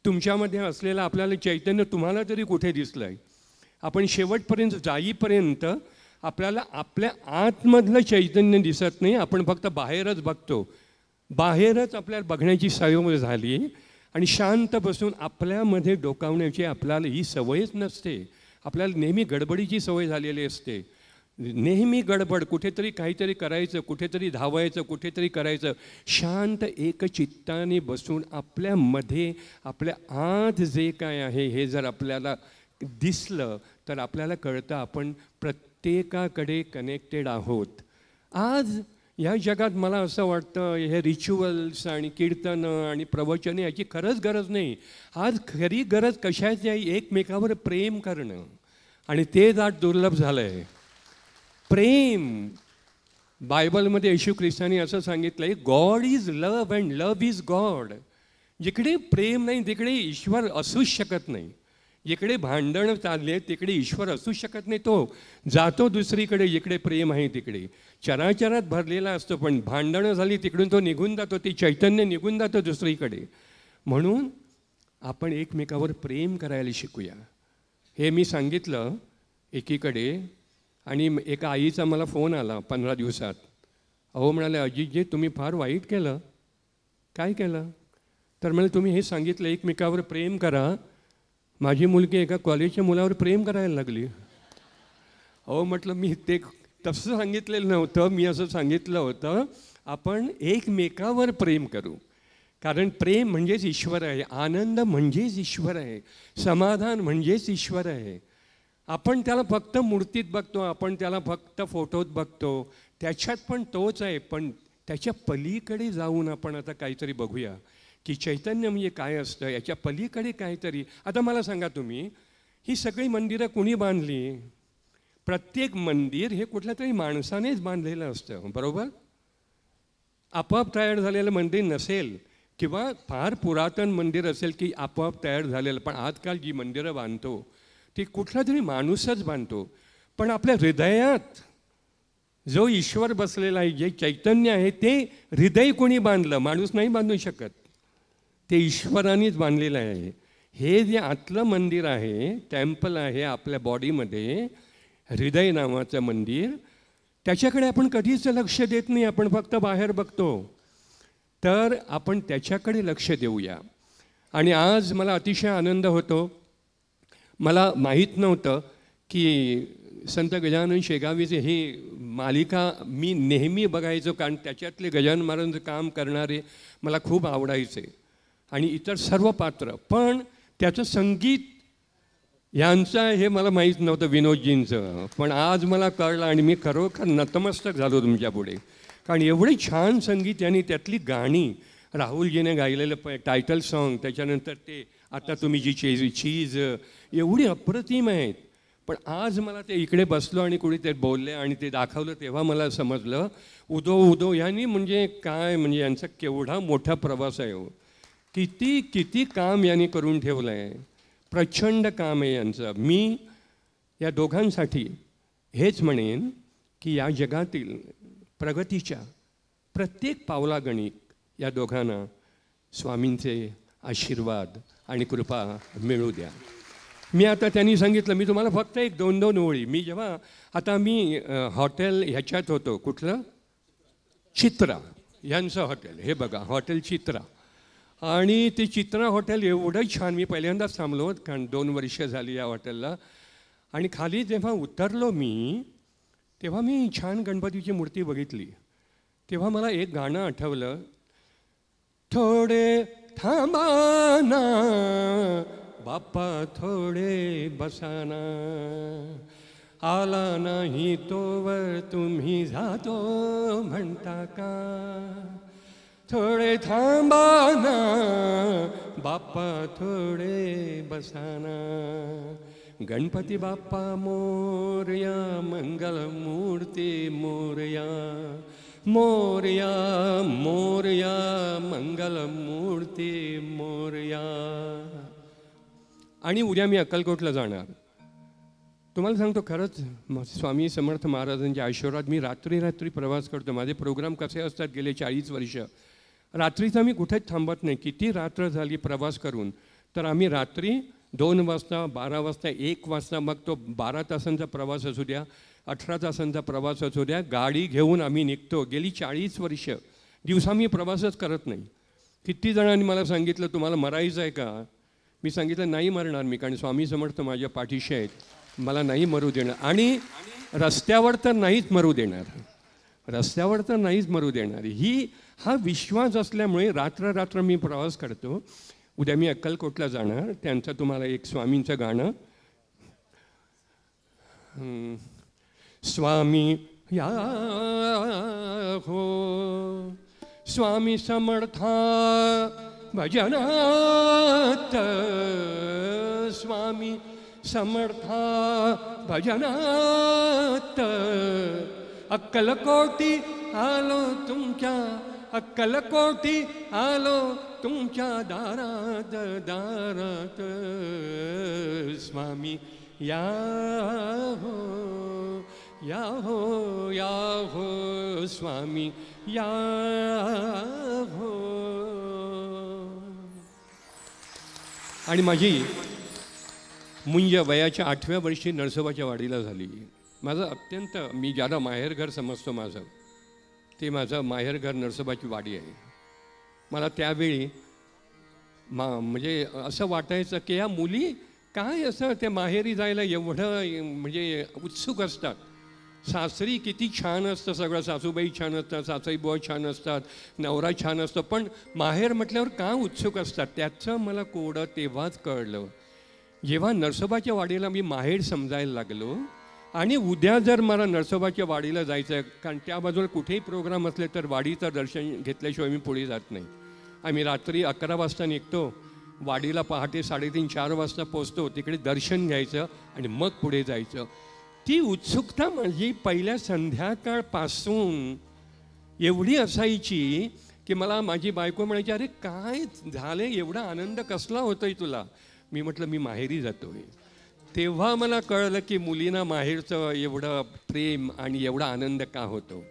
तुमच्यामध्ये असलेलं आपल्याला चैतन्य तुम्हाला तरी कुठे दिसलं आहे? आपण शेवटपर्यंत जाईपर्यंत आपल्याला आपल्या आतमधलं चैतन्य दिसत नाही. आपण फक्त बाहेरच बघतो. बाहेरच आपल्याला बघण्याची सवय झाली आणि शांत बसून आपल्यामध्ये डोकावण्याची आपल्याला ही सवयच नसते. आपल्याला नेहमी गडबडीची सवय झालेली असते. नेहमी गडबड, कुठेतरी काहीतरी करायचं, कुठेतरी धावायचं, कुठेतरी करायचं. शांत एक चित्ताने बसून आपल्यामध्ये आपल्या आत जे काय आहे हे जर आपल्याला दिसलं तर आपल्याला कळतं आपण प्रत्येकाकडे कनेक्टेड आहोत. आज ह्या जगात मला असं वाटतं हे रिच्युअल्स आणि कीर्तनं आणि प्रवचने याची खरंच गरज नाही. आज खरी गरज कशाची आहे? एकमेकावर प्रेम करणं. आणि ते दाट दुर्लभ झालं आहे. प्रेम. बायबलमध्ये येशू ख्रिस्तानी असं सांगितलं आहे, God is love and love is God. जिकडे प्रेम नाही तिकडे ईश्वर असूच शकत नाही. जिकडे भांडणं चालले तिकडे ईश्वर असू शकत नाही. तो जातो दुसरीकडे जिकडे प्रेम आहे तिकडे. चराचरात भरलेला असतो, पण भांडणं झाली तिकडून तो निघून जातो, ते चैतन्य निघून जातं दुसरीकडे. म्हणून आपण एकमेकावर प्रेम करायला शिकूया. हे मी सांगितलं एकीकडे. आणि एका आईचा मला फोन आला 15 दिवसात. अहो म्हणाले, अजितजी तुम्ही फार वाईट केलं. काय केलं? तर म्हणाले तुम्ही हे सांगितलं एकमेकावर प्रेम करा. माझी मुलगी एका कॉलेजच्या मुलावर प्रेम करायला लागली. अहो म्हटलं मी ते तसं सांगितलेलं नव्हतं. मी असं सांगितलं होतं आपण एकमेकावर प्रेम करू. कारण प्रेम म्हणजेच ईश्वर आहे. आनंद म्हणजेच ईश्वर आहे. समाधान म्हणजेच ईश्वर आहे. आपण त्याला फक्त मूर्तीत बघतो, आपण त्याला फक्त फोटोत बघतो. त्याच्यात पण तोच आहे. पण त्याच्या पलीकडे जाऊन आपण आता काहीतरी बघूया की चैतन्य म्हणजे काय असतं, याच्या पलीकडे काहीतरी. आता मला सांगा तुम्ही, ही सगळी मंदिरं कुणी बांधली? प्रत्येक मंदिर हे कुठल्या तरी माणसानेच बांधलेलं असतं, बरोबर? आपोआप तयार झालेलं मंदिर नसेल. किंवा फार पुरातन मंदिर असेल की आपोआप तयार झालेलं. पण आजकाल जी मंदिरं बांधतो ती कुठला तरी माणूसच बांधतो, पण आपल्या हृदयात जो ईश्वर बसलेला आहे, जे चैतन्य आहे, ते हृदय कोणी बांधलं? माणूस नाही बांधू शकत, ते ईश्वरानेच बांधलेलं आहे. हे जे आतलं मंदिर आहे, टेम्पल आहे आपल्या बॉडीमध्ये, हृदय नावाचं मंदिर, त्याच्याकडे आपण कधीच लक्ष देत नाही, आपण फक्त बाहेर बघतो. तर आपण त्याच्याकडे लक्ष देऊया. आणि आज मला अतिशय आनंद होतो. मला माहीत नव्हतं की संत गजानन शेगावीचे ही मालिका मी नेहमी बघायचो, कारण त्याच्यातले गजानन महाराजांचं काम करणारे मला खूप आवडायचे आणि इतर सर्व पात्र. पण त्याचं संगीत यांचं हे मला माहीत नव्हतं, विनोदजींचं. पण आज मला कळलं आणि मी खरोखर नतमस्तक झालो तुमच्यापुढे, कारण एवढे छान संगीत यांनी, त्यातली गाणी राहुलजीने गायलेलं टायटल सॉन्ग, त्याच्यानंतर ते आता तुम्ही जी चीज एवढी अप्रतिम आहेत. पण आज मला ते इकडे बसलो आणि कुणी ते बोलले आणि ते दाखवलं, तेव्हा मला समजलं उदो उदो यांनी म्हणजे काय, म्हणजे यांचा केवढा मोठा प्रवास आहे हो. किती किती काम यांनी करून ठेवलं आहे, प्रचंड काम आहे यांचं. मी या दोघांसाठी हेच म्हणेन की या जगातील प्रगतीच्या प्रत्येक पावलागणिक या दोघांना स्वामींचे आशीर्वाद आणि कृपा मिळू द्या. मी आता त्यांनी सांगितलं, मी तुम्हाला फक्त एक 2-2 ओळी. मी जेव्हा आता मी हॉटेल ह्याच्यात होतो, कुठलं, चित्रा यांचं हॉटेल, हे बघा हॉटेल चित्रा. आणि ते चित्रा हॉटेल एवढं छान, मी पहिल्यांदाच थांबलो कारण 2 वर्ष झाली या हॉटेलला. आणि खाली जेव्हा उतरलो मी, तेव्हा मी छान गणपतीची मूर्ती बघितली. तेव्हा मला एक गाणं आठवलं, थोडे थांबाना बाप्पा थोडे बसाना, आला नाही तोवर तुम्ही जातो म्हणता का, थोडे थांबाना बाप्पा थोडे बसाना, गणपती बाप्पा मोरया मंगल मूर्ती मोरया, मोरया मोरया मंगल मूर्ती मोरया. आणि उद्या मी अक्कलकोटला जाणार. तुम्हाला सांगतो खरंच, स्वामी समर्थ महाराजांच्या आशीर्वाद, मी रात्री प्रवास करतो. माझे प्रोग्राम कसे असतात गेले 40 वर्ष, रात्रीचा मी कुठेच थांबत नाही. किती रात्र झाली प्रवास करून, तर आम्ही रात्री 2 वाजता, 12 वाजता, 1 वाजता, मग तो 12 तासांचा प्रवास असू द्या, 18 तासांचा प्रवास असू द्या, गाडी घेऊन आम्ही निघतो. गेली 40 वर्ष दिवसा मी प्रवासच करत नाही. किती जणांनी मला सांगितलं तुम्हाला मरायचं आहे का, मी सांगितलं नाही मरणार मी, कारण स्वामी समर्थ माझ्या पाठीशी आहेत, मला नाही मरू देणार. आणि रस्त्यावर तर नाहीच मरू देणार, रस्त्यावर तर नाहीच मरू देणार. हा विश्वास असल्यामुळे रात्र मी प्रवास करतो. उद्या मी अक्कलकोटला जाणार. त्यांचं तुम्हाला एक स्वामींचं गाणं, स्वामी या हो स्वामी समर्था भजनात, स्वामी समर्था भजनात, अक्कलकोटी आलो तुमच्या, अक्कलकोटी आलो तुमच्या दारात दारात, स्वामी या हो या हो या हो स्वामी या हो. आणि माझी मुंज वयाच्या 8व्या वर्षी नरसोबाच्या वाडीला झाली. माझं अत्यंत, मी ज्याला माहेरघर समजतो माझं, ते माझं माहेरघर नरसोबाची वाडी आहे. मला त्यावेळी म्हणजे असं वाटायचं की या मुली काय असं ते माहेरी जायला एवढं म्हणजे उत्सुक असतात. सासरी किती छान असतं सगळं, सासूबाई छान असतात, सासूबाई छान असतात, नवरा छान असतो, पण माहेर म्हटल्यावर का उत्सुक असतात, त्याचं मला कोडं तेव्हाच कळलं जेव्हा नरसोबाच्या वाडीला मी माहेर समजायला लागलो. आणि उद्या जर मला नरसोबाच्या वाडीला जायचं आहे, कारण त्या बाजूला कुठेही प्रोग्राम असले तर वाडीचं दर्शन घेतल्याशिवाय मी पुढे जात नाही. आम्ही रात्री 11 वाजता निघतो, वाडीला पहाटे 3:30-4 वाजता पोचतो, तिकडे दर्शन घ्यायचं आणि मग पुढे जायचं. ती उत्सुकता माझी पहिल्या संध्याकाळपासून एवढी असायची की मला माझी बायको म्हणायची, अरे काय झालं, एवढा आनंद कसला होतोय तुला? मी म्हटलं मी माहेरी जातोय. तेव्हा मला कळलं की मुलींना माहेरचं एवढं प्रेम आणि एवढा आनंद का होतो.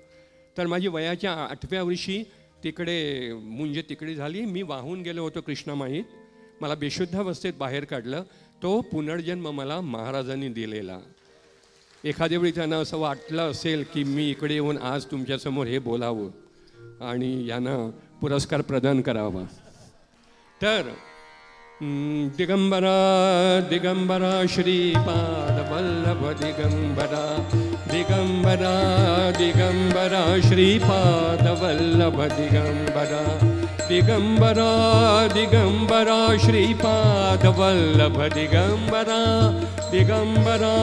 तर माझी वयाच्या 8व्या वर्षी तिकडे मुंजे तिकडे झाली. मी वाहून गेलो होतो कृष्णामाईत. मला बेशुद्धावस्थेत बाहेर काढलं. तो पुनर्जन्म मला महाराजांनी दिलेला. एखाद्या वेळी त्यांना असं वाटलं असेल की मी इकडे येऊन आज तुमच्यासमोर हे बोलावं आणि यांना पुरस्कार प्रदान करावा. तर दिगंबरा दिगंबरा श्रीपाद वल्लभ दिगंबरा, दिगंबरा दिगंबरा श्रीपाद वल्लभ दिगंबरा, दिगंबरा दिगंबरा श्रीपाद वल्लभ दिगंबरा, दिगंबरा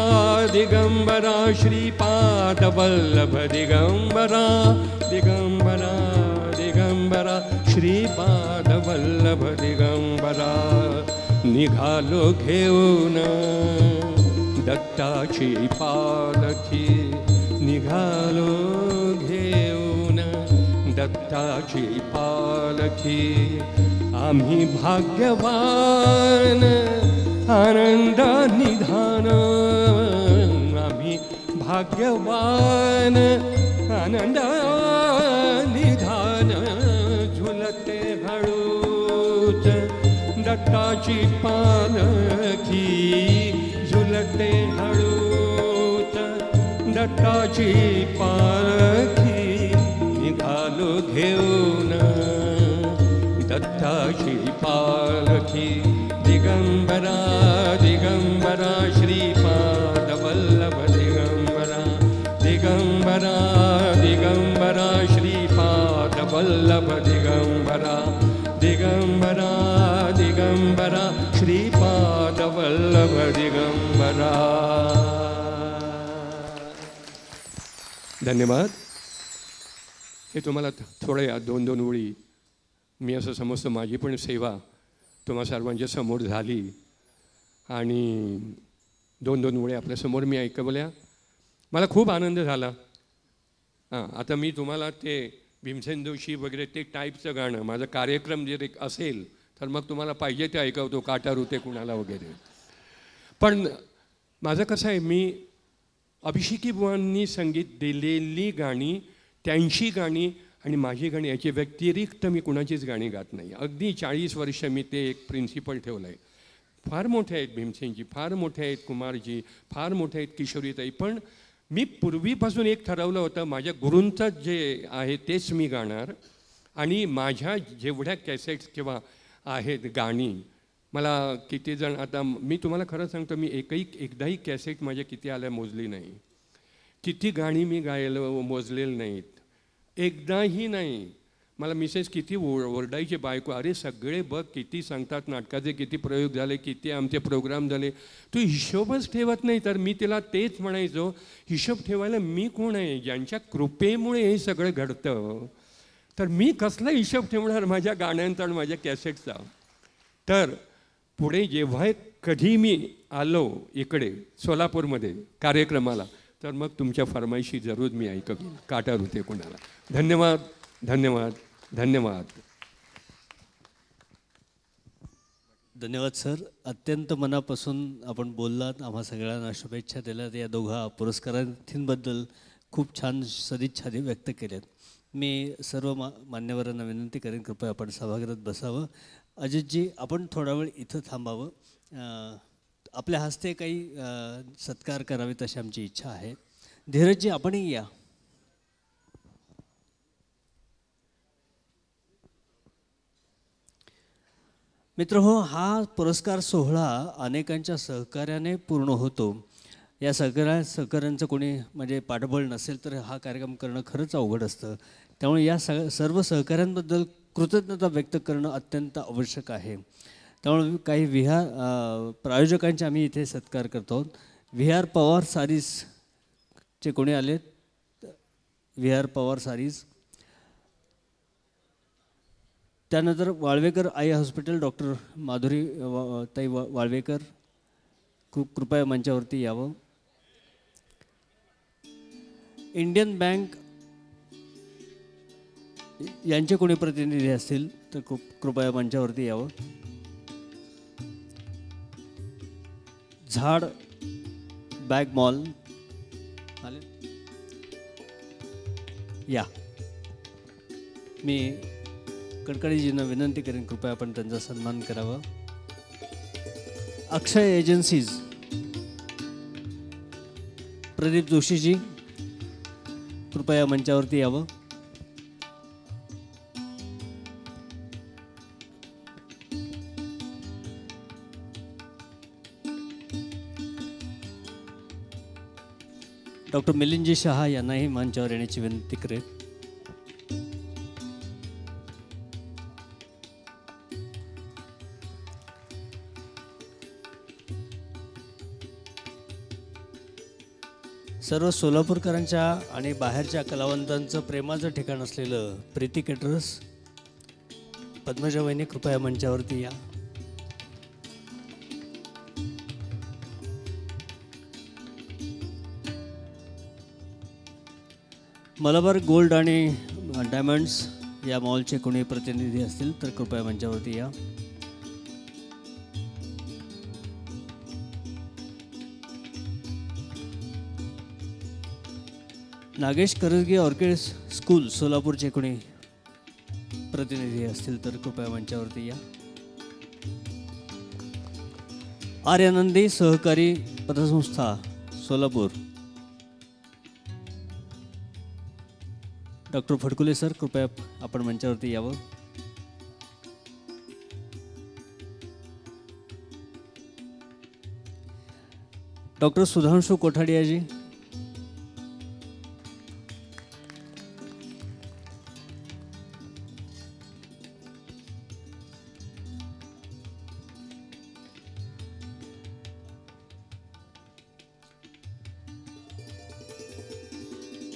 दिगंबरा श्रीपाद वल्लभ दिगंबरा, दिगंबरा दिगंबरा श्रीपाद वल्लभ दिगंबरा. निघालो घेऊन दत्ताची पालखी, निघालो घेऊन दत्ताची पालखी. आम्ही भाग्यवान आनंद निधान, आम्ही भाग्यवान आनंद निधान. झुलते हळूच दत्ताची पालखी, झुलते हळूच दत्ताची पालखी. निघालो घेऊन दत्ताची पालखी. दिगंबरा दिगंबरा श्रीपाद वल्लभ दिगंबरा, दिगंबरा दिगंबरा श्रीपाद वल्लभ दिगंबरा, दिगंबरा दिगंबरा श्रीपाद वल्लभ दिगंबरा. धन्यवाद. हे तुम्हाला थोडे 2-2 ओळी मी असं समजतो माझी पण सेवा तुम्हा सर्वांच्या समोर झाली आणि 2-2 ओळी आपल्यासमोर मी ऐकवल्या. मला खूप आनंद झाला. आता मी तुम्हाला ते भीमसेन जोशी वगैरे ते टाईपचं गाणं माझा कार्यक्रम जर एक असेल तर मग तुम्हाला पाहिजे ते ऐकवतो, काटा रुते कुणाला वगैरे. पण माझं कसं आहे, मी अभिषेकी बुवांनी संगीत दिलेली गाणी, त्यांची गाणी आणि माझी गाणी याच्या व्यतिरिक्त मी कुणाचीच गाणी गात नाही. अगदी 40 वर्ष मी ते एक प्रिन्सिपल ठेवलं आहे. फार मोठे आहेत भीमसेनजी, फार मोठे आहेत कुमारजी, फार मोठे आहेत किशोरीताई. पण मी पूर्वीपासून एक ठरवलं होतं, माझ्या गुरूंचं जे आहे तेच मी गाणार. आणि माझ्या जेवढ्या कॅसेट्स किंवा आहेत गाणी, मला किती जण, आता मी तुम्हाला खरं सांगतो, मी एकदाही कॅसेट माझ्या किती आल्या मोजली नाही. किती गाणी मी गायलं मोजलेलं नाहीत, एकदाही नाही. मला मिसेस किती ओरडायचे, बायको, अरे सगळे बघ किती सांगतात, नाटकाचे किती प्रयोग झाले, किती आमचे प्रोग्राम झाले, तू हिशोबच ठेवत नाही. तर मी तिला तेच म्हणायचो, हिशोब ठेवायला मी कोण आहे? ज्यांच्या कृपेमुळे हे सगळं घडतं, तर मी कसला हिशोब ठेवणार माझ्या गाण्यांचा आणि माझ्या कॅसेटचा. तर पुढे जेव्हा कधी मी आलो इकडे सोलापूरमध्ये कार्यक्रमाला, तर मग तुमच्या फरमाईशी जरूर मी ऐकवीन, काटा रुते कुणाला. धन्यवाद धन्यवाद धन्यवाद. धन्यवाद सर. अत्यंत मनापासून आपण बोललात, आम्हा सगळ्यांना शुभेच्छा दिल्यात. या दोघा पुरस्कारार्थींबद्दल खूप छान सदिच्छा व्यक्त केल्यात. मी सर्व मान्यवरांना विनंती करेन, कृपया आपण सभागृहात बसावं. अजितजी, आपण थोडा वेळ इथं थांबावं. आपल्या हस्ते काही सत्कार करावेत अशी आमची इच्छा आहे. धीरजजी, आपणही या. मित्रहो, हा पुरस्कार सोहळा अनेकांच्या सहकार्याने पूर्ण होतो. या सहकार्यांचं कोणी म्हणजे पाठबळ नसेल तर हा कार्यक्रम करणं खरंच अवघड असतं. त्यामुळे या सर्व सहकाऱ्यांबद्दल कृतज्ञता व्यक्त करणं अत्यंत आवश्यक आहे. त्यामुळे काही प्रायोजकांचे आम्ही इथे सत्कार करतो. विहार पवार सारीजचे कोणी आलेत? विहार पवार सारीज. त्यानंतर Walwekar eye hospital, doctor Madhuri ताई वाळवेकर, कृपया मंचावरती यावं. इंडियन बँक यांचे कोणी प्रतिनिधी असतील तर कृपया मंचावरती यावं. झाड बॅग मॉल आले या. मी कडकडीजींना विनंती करेन कृपया आपण त्यांचा सन्मान करावा. अक्षय एजन्सीज प्रदीप जोशीजी कृपया मंचावरती यावं. डॉक्टर मिलिंदजी शहा यांनाही मंचावर येण्याची विनंती करेल. सर्व सोलापूरकरांच्या आणि बाहेरच्या कलावंतांचं प्रेमाचं ठिकाण असलेलं प्रीती केटरर्स पद्मजा वहिनी कृपया मंचावरती या. मलबार गोल्ड आणि डायमंड्स या मॉलचे कोणी प्रतिनिधी असतील तर कृपया मंचावरती या. नागेश करजगे ऑर्किड स्कूल सोलापूरचे कोणी प्रतिनिधी असतील तर कृपया मंचावरती या. आर्यानंदी सहकारी पतसंस्था सोलापूर डॉक्टर फडकुले सर कृपया आपण मंचावरती यावं. डॉक्टर सुधांशु कोठाडियाजी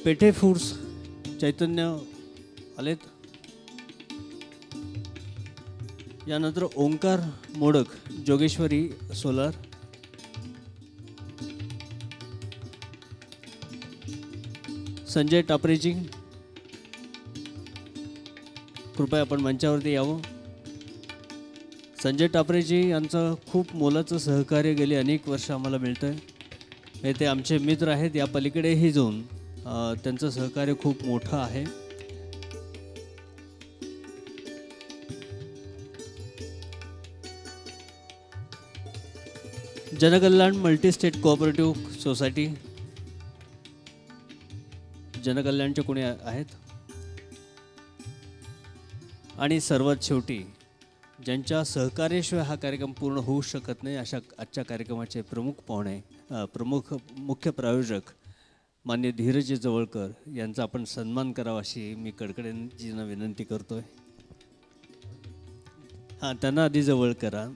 पेठे फूड्स चैतन्य आलेत. यानंतर ओंकार मोडक जोगेश्वरी सोलार. संजय टापरेजी कृपया आपण मंचावरती यावं. संजय टापरेजी यांचं खूप मोलाचं सहकार्य गेली अनेक वर्ष आम्हाला मिळतं आहे. ते आमचे मित्र आहेत. या पलीकडेही जाऊन त्यांचं सहकार्य खूप मोठं आहे. जनकल्याण मल्टीस्टेट कोऑपरेटिव्ह सोसायटी जनकल्याणचे कोणी आहेत. आणि सर्वात शेवटी ज्यांच्या सहकार्याशिवाय हा कार्यक्रम पूर्ण होऊ शकत नाही अशा आजच्या कार्यक्रमाचे प्रमुख पाहुणे प्रमुख मुख्य प्रायोजक मान्य धीरज जवळकर यांचा आपण सन्मान करावा अशी मी कडकडेजींना विनंती करतोय. हां त्यांना आधी जवळ करा.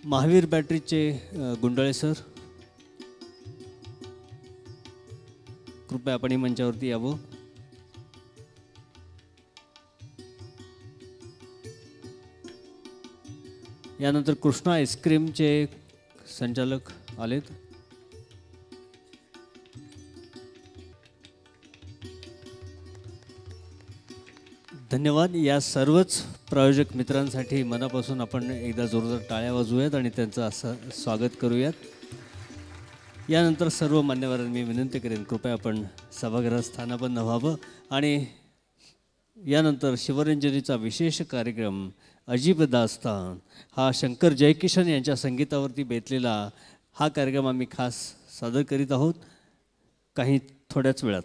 महावीर बॅटरीचे गुंडाळे सर कृपया आपण मंचावरती यावं. यानंतर कृष्णा आईस्क्रीमचे संचालक आलेत. धन्यवाद. या सर्वच प्रायोजक मित्रांसाठी मनापासून आपण एकदा जोरदार टाळ्या वाजवूयात आणि त्यांचं असं स्वागत करूयात. यानंतर सर्व मान्यवरांनी मी विनंती करेन कृपया आपण सभागृहात स्थानापन्न व्हावं. आणि यानंतर शिवरंजनीचा विशेष कार्यक्रम अजीब दास्तान हा शंकर जयकिशन यांच्या संगीतावरती बेतलेला हा कार्यक्रम आम्ही खास सादर करीत आहोत काही थोड्याच वेळात.